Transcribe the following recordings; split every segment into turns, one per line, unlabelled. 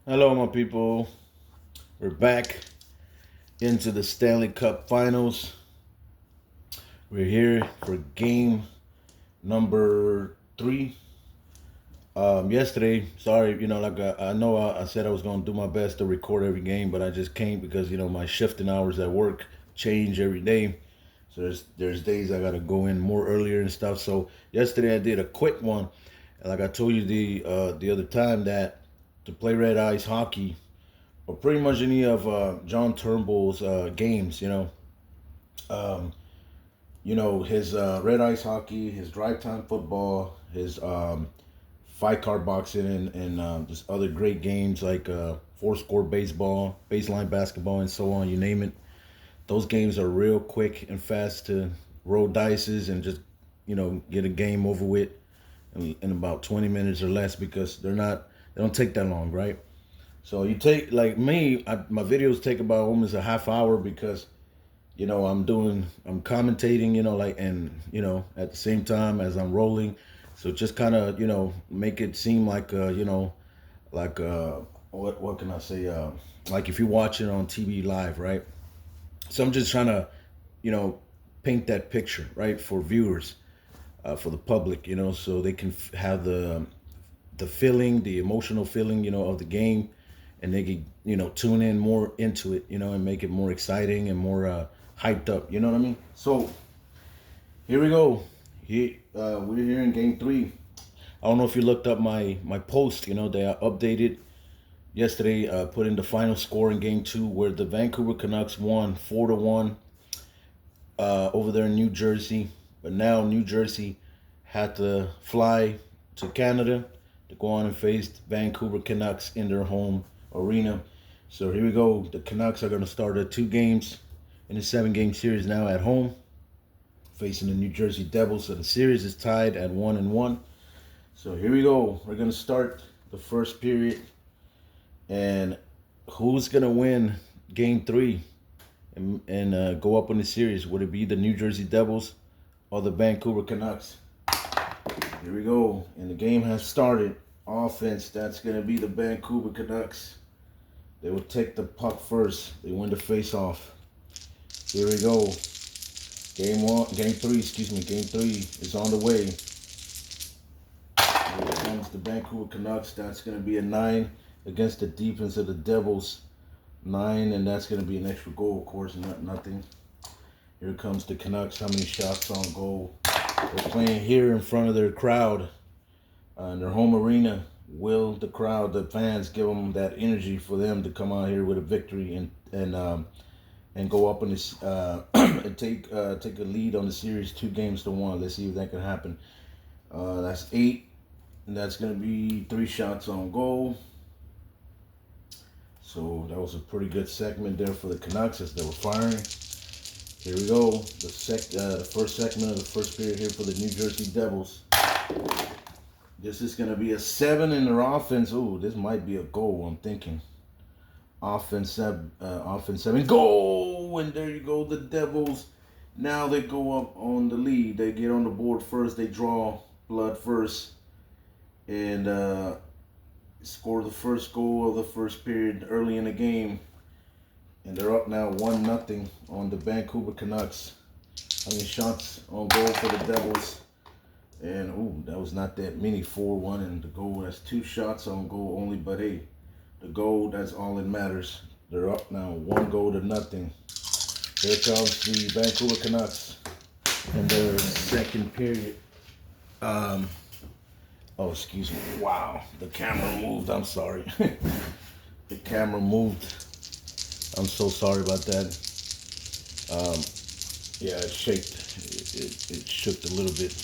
Hello, my people. We're back into the Stanley Cup Finals. We're here for game number 3. Yesterday, sorry, I know I said I was going to do my best to record every game, but I just can't because my shifting hours at work change every day. So there's days I got to go in more earlier and stuff. So yesterday I did a quick one, and like I told you the other time that to play red ice hockey or pretty much any of John Turnbull's games. Um, his red ice hockey, his drive time football, his fight card boxing, and just other great games like four score baseball, baseline basketball, and so on. You name it. Those games are real quick and fast to roll dices and just get a game over with in about 20 minutes or less because they don't take that long, right? So you take like me, my videos take about almost a half hour because I'm commentating, like and at the same time as I'm rolling, so just kind of make it seem like like what can I say like if you're watching on TV live, right? So I'm just trying to you know paint that picture, right, for viewers, for the public, so they can have the feeling, the emotional feeling, of the game, and they can, tune in more into it, and make it more exciting and more hyped up. You know what I mean? So here we go. We're here in game 3. I don't know if you looked up my post. They are updated yesterday. Put in the final score in game 2, where the Vancouver Canucks won 4-1 over there in New Jersey. But now New Jersey had to fly to Canada to go on and face Vancouver Canucks in their home arena. So here we go. The Canucks are going to start 2 games in a 7-game series now at home, facing the New Jersey Devils. So the series is tied at 1-1. So here we go. We're going to start the first period. And who's going to win game 3 and go up in the series? Would it be the New Jersey Devils or the Vancouver Canucks? Here we go. And the game has started. Offense, that's going to be the Vancouver Canucks. They will take the puck first. They win the face-off. Here we go. Game 3 is on the way. Here comes the Vancouver Canucks. That's going to be a 9 against the defense of the Devils. 9, and that's going to be an extra goal, of course, nothing. Here comes the Canucks. How many shots on goal? They're playing here in front of their crowd in their home arena. Will the crowd, the fans, give them that energy for them to come out here with a victory and go up in this and take a lead on the series 2-1? Let's see if that can happen. That's 8, and that's going to be 3 shots on goal. So that was a pretty good segment there for the Canucks as they were firing. Here we go. The first segment of the first period here for the New Jersey Devils. This is going to be a 7 in their offense. Ooh, this might be a goal, I'm thinking. Offense 7. Goal! And there you go, the Devils. Now they go up on the lead. They get on the board first. They draw blood first. And score the first goal of the first period early in the game. And they're up now 1-0 on the Vancouver Canucks. How many shots on goal for the Devils? And, ooh, that was not that many. 4-1, and the goal, that's 2 shots on goal only. But, hey, the goal, that's all that matters. They're up now 1-0. Here comes the Vancouver Canucks in their second period. Oh, excuse me. Wow, the camera moved. I'm sorry. The camera moved. I'm so sorry about that. Yeah, it shaked. It shook a little bit.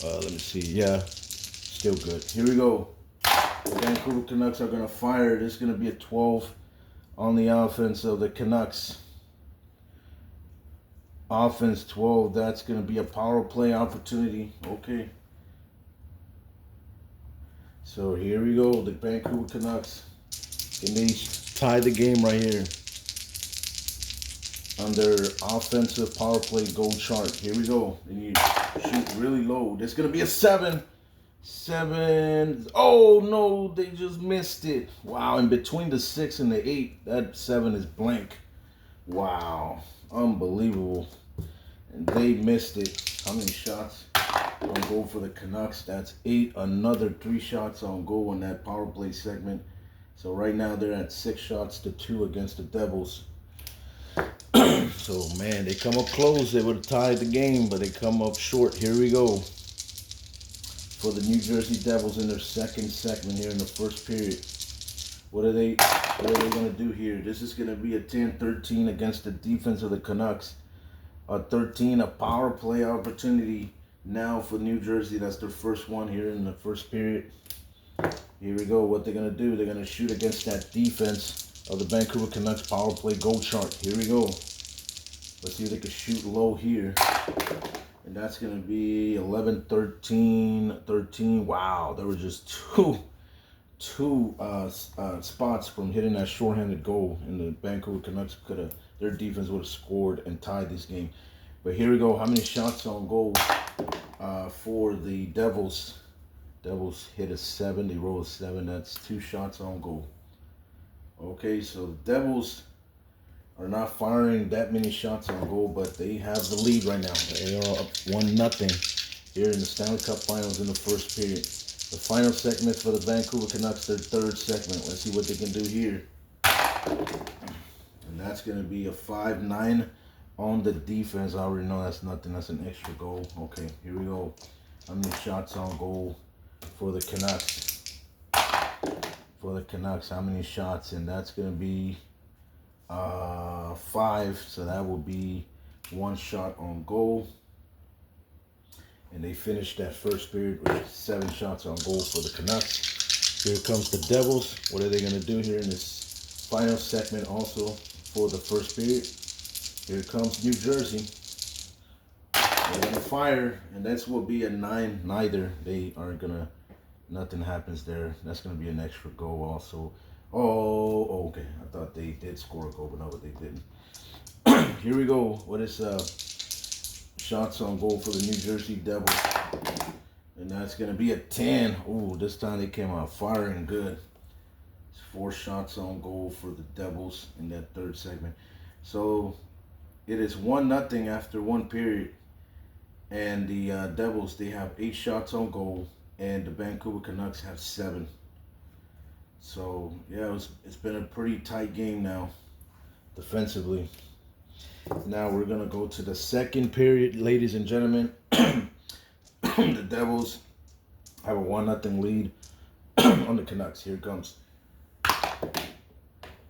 Let me see. Yeah, still good. Here we go. The Vancouver Canucks are going to fire. There's going to be a 12 on the offense of the Canucks. Offense 12. That's going to be a power play opportunity. Okay. So here we go. The Vancouver Canucks. Can they tie the game right here on their offensive power play goal chart? Here we go. They need to shoot really low. There's going to be a 7. 7. Oh no, they just missed it. Wow, in between the 6 and the 8, that 7 is blank. Wow, unbelievable. And they missed it. How many shots on goal for the Canucks? That's 8. Another 3 shots on goal in that power play segment. So right now they're at 6 shots to 2 against the Devils. So man, they come up close. They would have tied the game, but they come up short. Here we go for the New Jersey Devils in their second segment here in the first period. What are they gonna do here? This is gonna be a 10-13 against the defense of the Canucks. A 13, a power play opportunity now for New Jersey. That's their first one here in the first period. Here we go. What they're gonna do? They're gonna shoot against that defense of the Vancouver Canucks power play goal chart. Here we go. Let's see if they can shoot low here. And that's going to be 11, 13, 13. Wow, there were just two spots from hitting that shorthanded goal. And the Vancouver Canucks their defense would have scored and tied this game. But here we go. How many shots on goal for the Devils? Devils hit a 7. They roll a 7. That's 2 shots on goal. Okay, so the Devils are not firing that many shots on goal, but they have the lead right now. They are up 1-0 here in the Stanley Cup Finals in the first period. The final segment for the Vancouver Canucks, their third segment. Let's see what they can do here. And that's going to be a 5-9 on the defense. I already know that's nothing. That's an extra goal. Okay, here we go. How many shots on goal for the Canucks? For the Canucks, how many shots? And that's going to be 5, so that will be 1 shot on goal. And they finished that first period with 7 shots on goal for the Canucks. Here comes the Devils. What are they going to do here in this final segment also for the first period? Here comes New Jersey. They're going to fire, and that's will be a 9 neither. They aren't going to, nothing happens there. That's going to be an extra goal also. Oh, okay. I thought they did score a goal, but no, but they didn't. Here we go. What is shots on goal for the New Jersey Devils? And that's going to be a 10. Oh, this time they came out firing good. It's 4 shots on goal for the Devils in that third segment. So it is 1-0 after 1 period. And the Devils, they have 8 shots on goal. And the Vancouver Canucks have 7. So, yeah, it's been a pretty tight game now, defensively. Now we're going to go to the second period, ladies and gentlemen. The Devils have a 1-0 lead on the Canucks. Here it comes.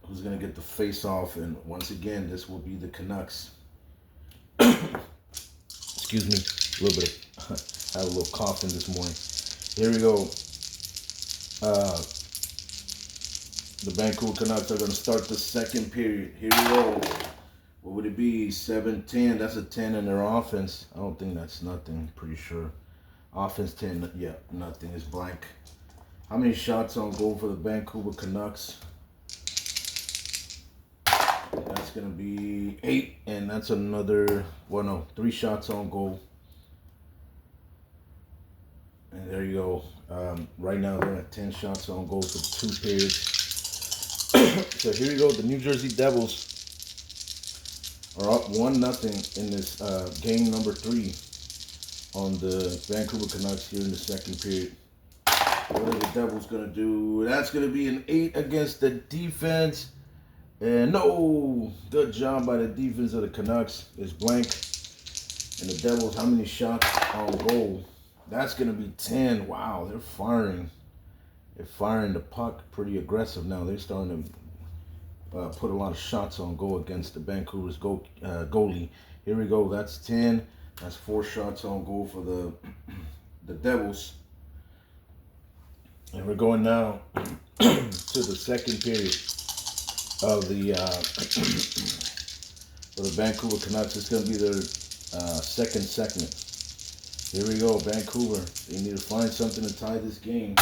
Who's going to get the face-off? And once again, this will be the Canucks. Excuse me, a little bit. I have a little coughing this morning. Here we go. The Vancouver Canucks are going to start the second period. Here we go. What would it be? 7-10. That's a 10 in their offense. I don't think that's nothing. Pretty sure. Offense 10. Yeah, nothing. It's blank. How many shots on goal for the Vancouver Canucks? That's going to be 8. And that's another, 3 shots on goal. And there you go. Right now they're at 10 shots on goal for 2 periods. So here we go. The New Jersey Devils are up 1-0 in this game number 3 on the Vancouver Canucks here in the second period. What are the Devils going to do? That's going to be an 8 against the defense. And no, good job by the defense of the Canucks. It's blank. And the Devils, how many shots on goal? That's going to be 10. Wow, they're firing. They're firing the puck pretty aggressive now. They're starting to put a lot of shots on goal against the Vancouver's goalie. Here we go. That's 10. That's 4 shots on goal for the Devils. And we're going now to the second period of the for the Vancouver Canucks. It's going to be their second segment. Here we go, Vancouver. They need to find something to tie this game.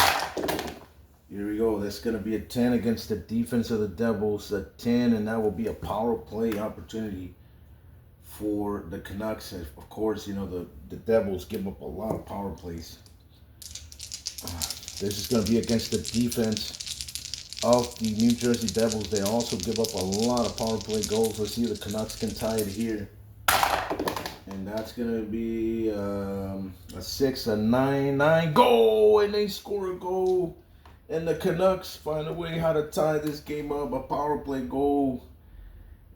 Here we go. That's going to be a 10 against the defense of the Devils. A 10, and that will be a power play opportunity for the Canucks. And of course, you know, the Devils give up a lot of power plays. This is going to be against the defense of the New Jersey Devils. They also give up a lot of power play goals. Let's see if the Canucks can tie it here. And that's going to be a 6, a 9 goal. And they score a goal. And the Canucks find a way how to tie this game up. A power play goal.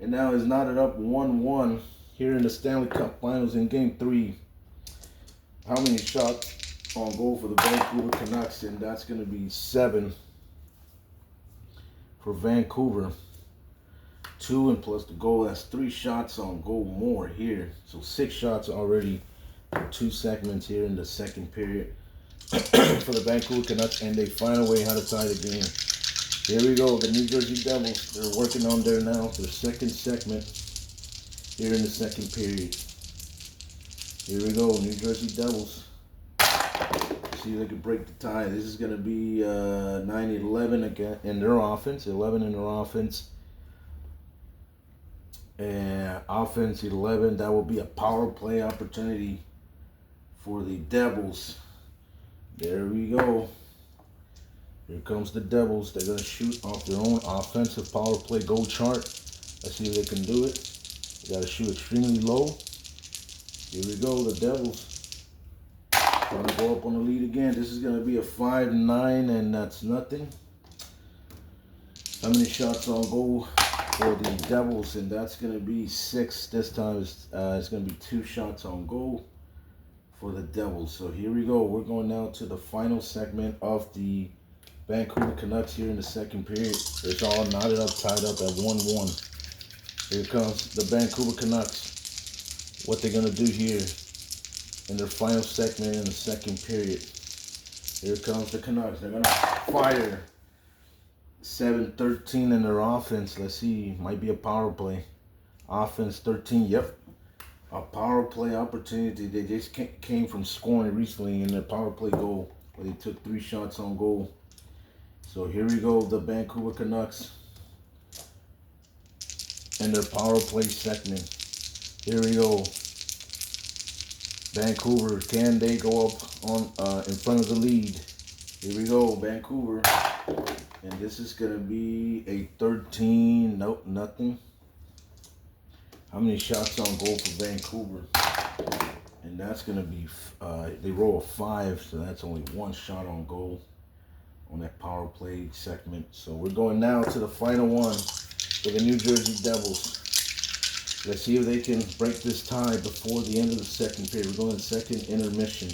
And now it's knotted up 1-1 here in the Stanley Cup Finals in Game 3. How many shots on goal for the Vancouver Canucks? And that's going to be 7 for Vancouver. 2 and plus the goal. That's 3 shots on goal more here. So 6 shots already for 2 segments here in the second period for the Vancouver Canucks. And they find a way how to tie the game. Here we go. The New Jersey Devils. They're working on their second segment here in the second period. Here we go. New Jersey Devils. See if they can break the tie. This is going to be 9-11 again in their offense. 11 in their offense. And offense 11. That will be a power play opportunity for the Devils. There we go. Here comes the Devils. They're going to shoot off their own offensive power play goal chart. Let's see if they can do it. They got to shoot extremely low. Here we go. The Devils trying to go up on the lead again. This is going to be a 5-9, and that's nothing. How many shots on goal for the Devils? And that's going to be 6. This time it's going to be 2 shots on goal for the Devils. So here we go. We're going now to the final segment of the Vancouver Canucks here in the second period. It's all knotted up, tied up at 1-1. Here comes the Vancouver Canucks. What they're going to do here in their final segment in the second period. Here comes the Canucks. They're going to fire 7-13 in their offense. Let's see. Might be a power play. Offense 13. Yep. A power play opportunity. They just came from scoring recently in their power play goal. Where they took 3 shots on goal. So here we go, the Vancouver Canucks and their power play segment. Here we go. Vancouver, can they go up on in front of the lead? Here we go, Vancouver. And this is going to be a 13. Nope, nothing. How many shots on goal for Vancouver? And that's going to be, they roll a 5, so that's only 1 shot on goal on that power play segment. So we're going now to the final one for the New Jersey Devils. Let's see if they can break this tie before the end of the second period. We're going to second intermission.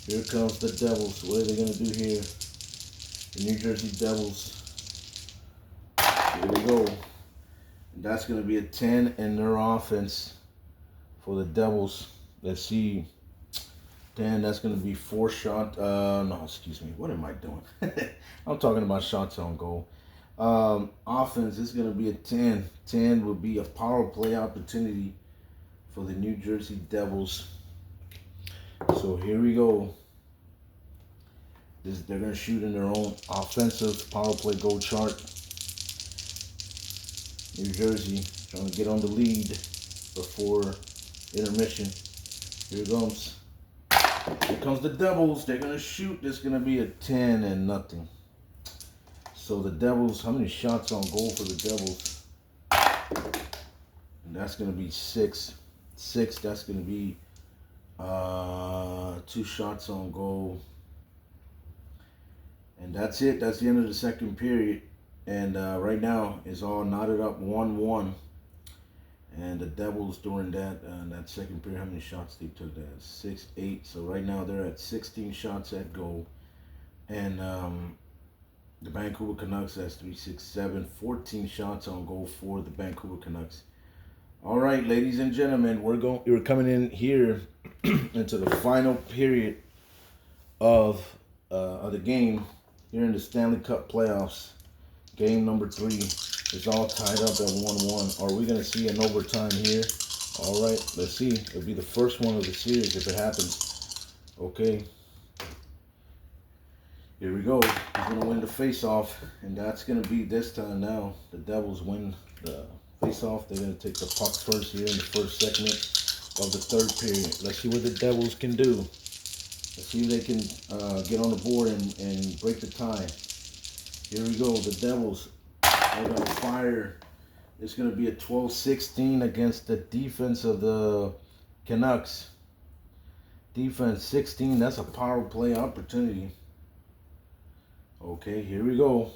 Here comes the Devils. What are they going to do here? The New Jersey Devils. Here we go. And that's going to be a 10 in their offense for the Devils. Let's see. 10, that's going to be 4 shot. No, excuse me. What am I doing? I'm talking about shots on goal. Offense is going to be a 10. 10 will be a power play opportunity for the New Jersey Devils. So here we go. They're going to shoot in their own offensive power play goal chart. New Jersey trying to get on the lead before intermission. Here it comes. Here comes the Devils. They're going to shoot. This is going to be a 10 and nothing. So the Devils, how many shots on goal for the Devils? And that's going to be 6. 6, that's going to be 2 shots on goal. And that's it. That's the end of the second period. And right now, it's all knotted up 1-1. And the Devils during that second period, how many shots they took? That 6, 8. So right now they're at 16 shots at goal. And the Vancouver Canucks, that's 3, 6, 7, 14 shots on goal for the Vancouver Canucks. All right, ladies and gentlemen, we're coming in here into the final period of the game here in the Stanley Cup playoffs. Game number 3 is all tied up at 1-1. Are we going to see an overtime here? All right, let's see. It'll be the first one of the series if it happens. Okay. Here we go. He's going to win the face-off, and that's going to be this time now. The Devils win the face-off. They're going to take the puck first here in the first segment of the third period. Let's see what the Devils can do. Let's see if they can get on the board and break the tie. Here we go. The Devils are going to fire. It's going to be a 12-16 against the defense of the Canucks. Defense 16. That's a power play opportunity. Okay, here we go.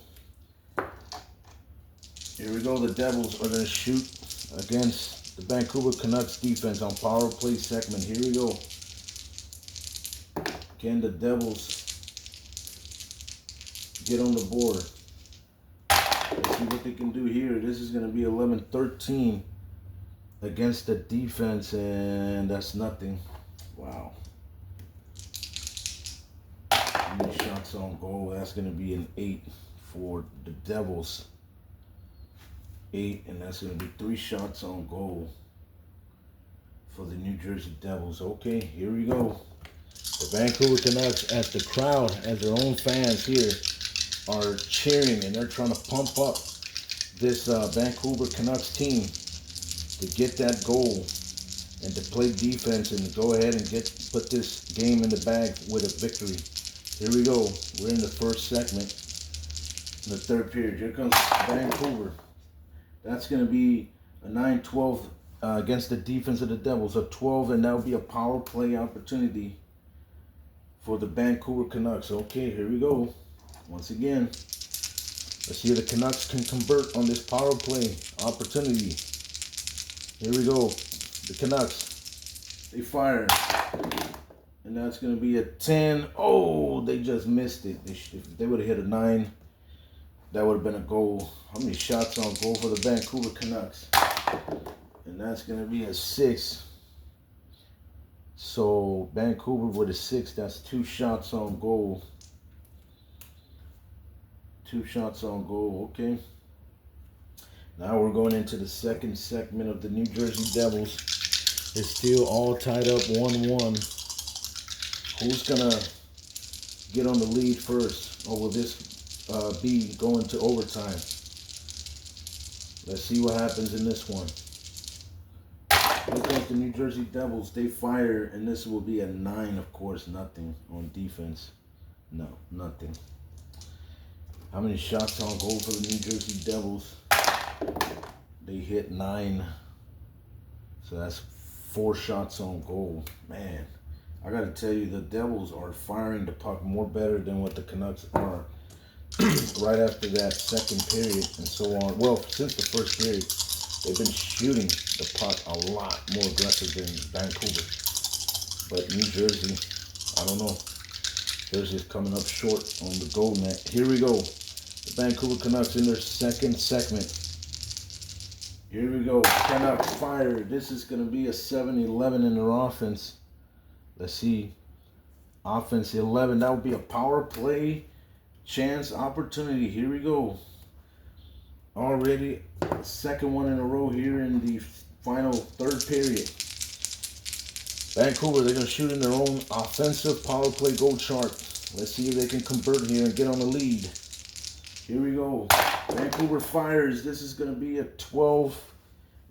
Here we go. The Devils are going to shoot against the Vancouver Canucks defense on power play segment. Here we go. Can the Devils get on the board? Let's see what they can do here. This is going to be 11-13 against the defense, and that's nothing. Wow. How many shots on goal? That's going to be an 8 for the Devils. 8, and that's going to be 3 shots on goal for the New Jersey Devils. Okay, here we go. The Vancouver Canucks, as the crowd, as their own fans here, are cheering, and they're trying to pump up this Vancouver Canucks team to get that goal and to play defense and go ahead and put this game in the bag with a victory. Here we go. We're in the first segment, in the third period. Here comes Vancouver. That's going to be a 9-12 against the defense of the Devils, a 12, and that will be a power play opportunity for the Vancouver Canucks. Okay, here we go. Once again, let's see if the Canucks can convert on this power play opportunity. Here we go. The Canucks, they fire. And that's going to be a 10. Oh, they just missed it. If they would have hit a 9, that would have been a goal. How many shots on goal for the Vancouver Canucks? And that's going to be a 6. So Vancouver with a 6, that's 2 shots on goal. 2 shots on goal, okay. Now we're going into the second segment of the New Jersey Devils. It's still all tied up 1-1. Who's going to get on the lead first? Or will this be going to overtime? Let's see what happens in this one. Look at the New Jersey Devils. They fire, and this will be a 9, of course. Nothing on defense. No, nothing. How many shots on goal for the New Jersey Devils? They hit 9. So that's 4 shots on goal. Man, I got to tell you, the Devils are firing the puck more better than what the Canucks are. Right after that second period and so on. Well, since the first period, they've been shooting the puck a lot more aggressive than Vancouver. But New Jersey, I don't know. Jersey's coming up short on the goal net. Here we go. The Vancouver Canucks in their second segment. Here we go. Canucks fire. This is going to be a 7-11 in their offense. Let's see. Offense 11. That would be a power play chance opportunity. Here we go. Already second one in a row here in the final third period. Vancouver, they're going to shoot in their own offensive power play goal chart. Let's see if they can convert here and get on the lead. Here we go. Vancouver fires. This is going to be a 12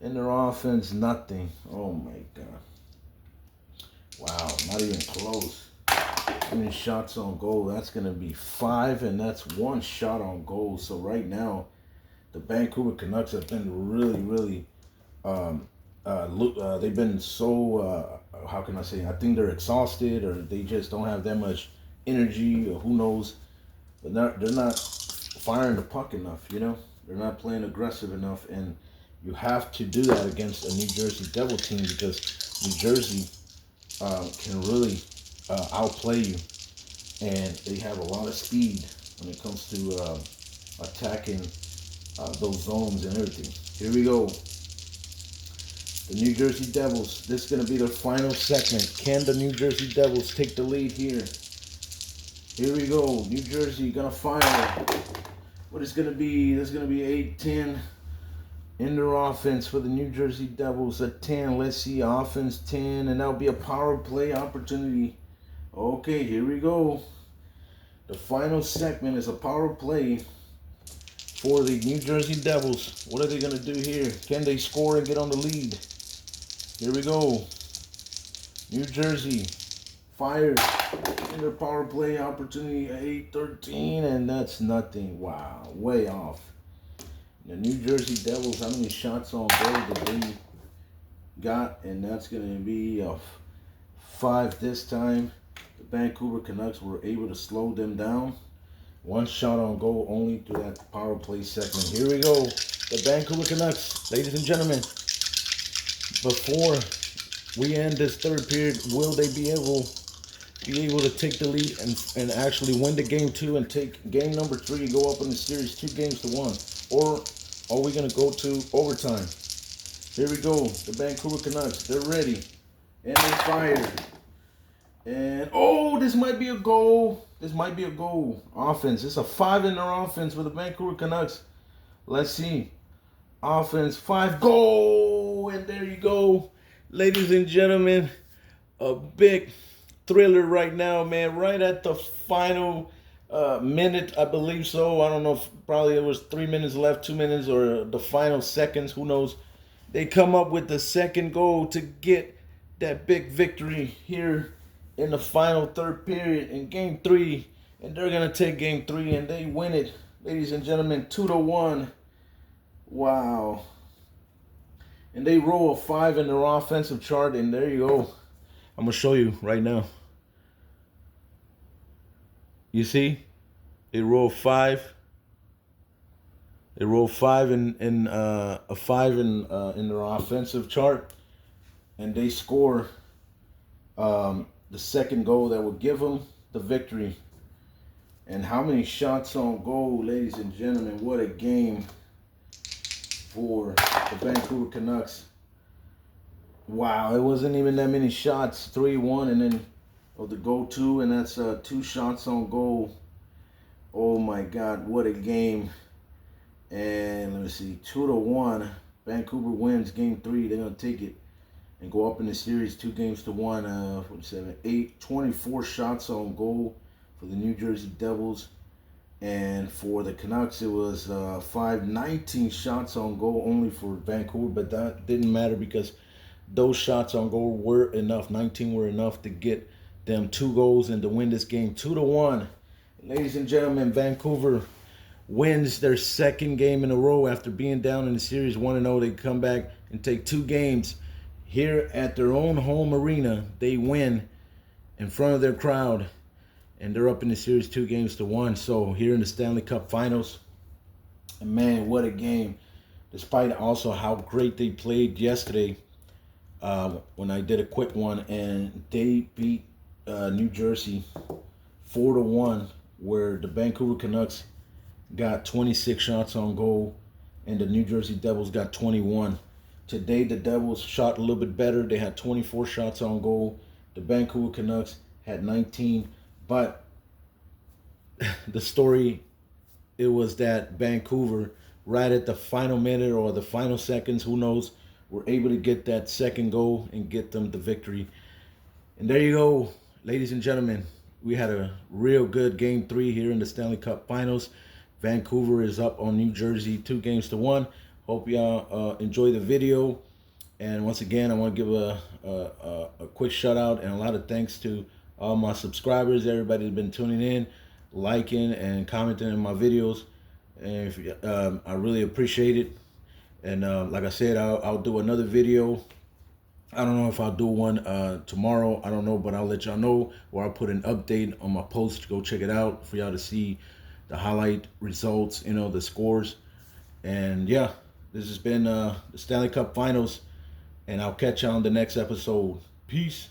in their offense. Nothing. Oh my God. Wow, not even close. How many shots on goal? That's going to be 5, and that's 1 shot on goal. So right now, the Vancouver Canucks have been really, they've been so, how can I say, I think they're exhausted, or they just don't have that much energy, or who knows. But they're not firing the puck enough, you know? They're not playing aggressive enough, and you have to do that against a New Jersey Devil team, because New Jersey can really outplay you, and they have a lot of speed when it comes to attacking those zones and everything. Here we go. The New Jersey Devils. This is going to be their final segment. Can the New Jersey Devils take the lead here? Here we go. New Jersey gonna fire. What is going to be? There's going to be 8-10 in their offense for the New Jersey Devils. A 10. Let's see. Offense 10. And that'll be a power play opportunity. Okay, here we go. The final segment is a power play for the New Jersey Devils. What are they going to do here? Can they score and get on the lead? Here we go. New Jersey fires. in their power play opportunity, 8-13, and that's nothing. Wow, way off. The New Jersey Devils, how many shots on goal did they got? And that's going to be 5 this time. The Vancouver Canucks were able to slow them down. 1 shot on goal only through that power play segment. Here we go. The Vancouver Canucks, ladies and gentlemen. Before we end this third period, will they be able to take the lead and actually win the game 2 and take game number 3, go up in the series 2-1? Or are we going to go to overtime? Here we go. The Vancouver Canucks, they're ready. And they fire. And, oh, this might be a goal. This might be a goal. Offense. It's a 5 in their offense for the Vancouver Canucks. Let's see. Offense, 5, goal. And there you go. Ladies and gentlemen, a big thriller right now, man. Right at the final minute, I believe so. I don't know if probably it was 3 minutes left, 2 minutes, or the final seconds. Who knows? They come up with the second goal to get that big victory here in the final third period in game 3. And they're going to take game 3 and they win it, ladies and gentlemen, 2-1. Wow. And they roll a 5 in their offensive chart, and there you go. I'm going to show you right now. You see? They roll 5. They roll 5 in a 5 in their offensive chart, and they score the second goal that will give them the victory. And how many shots on goal, ladies and gentlemen? What a game for the Vancouver Canucks. Wow, it wasn't even that many shots. 3-1, and then the goal 2, and that's 2 shots on goal. Oh my God, what a game! And let me see, 2-1. Vancouver wins game 3. They're gonna take it and go up in the series 2-1. 24 shots on goal for the New Jersey Devils. And for the Canucks, it was 19 shots on goal only for Vancouver, but that didn't matter because those shots on goal were enough. 19 were enough to get them 2 goals and to win this game 2-1. Ladies and gentlemen, Vancouver wins their second game in a row after being down in the series 1-0. They come back and take 2 games here at their own home arena. They win in front of their crowd. And they're up in the series 2-1. So here in the Stanley Cup Finals, and man, what a game! Despite also how great they played yesterday, when I did a quick one, and they beat New Jersey 4-1, where the Vancouver Canucks got 26 shots on goal, and the New Jersey Devils got 21. Today, the Devils shot a little bit better. They had 24 shots on goal. The Vancouver Canucks had 19. But the story, it was that Vancouver, right at the final minute or the final seconds, who knows, were able to get that second goal and get them the victory. And there you go, ladies and gentlemen. We had a real good game 3 here in the Stanley Cup Finals. Vancouver is up on New Jersey 2-1. Hope y'all enjoy the video. And once again, I want to give a quick shout out and a lot of thanks to all my subscribers, everybody that's been tuning in, liking and commenting on my videos, and I really appreciate it. And like I said, I'll do another video. I don't know if I'll do one tomorrow. I don't know, but I'll let y'all know, or I'll put an update on my post. Go check it out for y'all to see the highlight results, the scores. And yeah, this has been the Stanley Cup Finals, and I'll catch y'all on the next episode. Peace.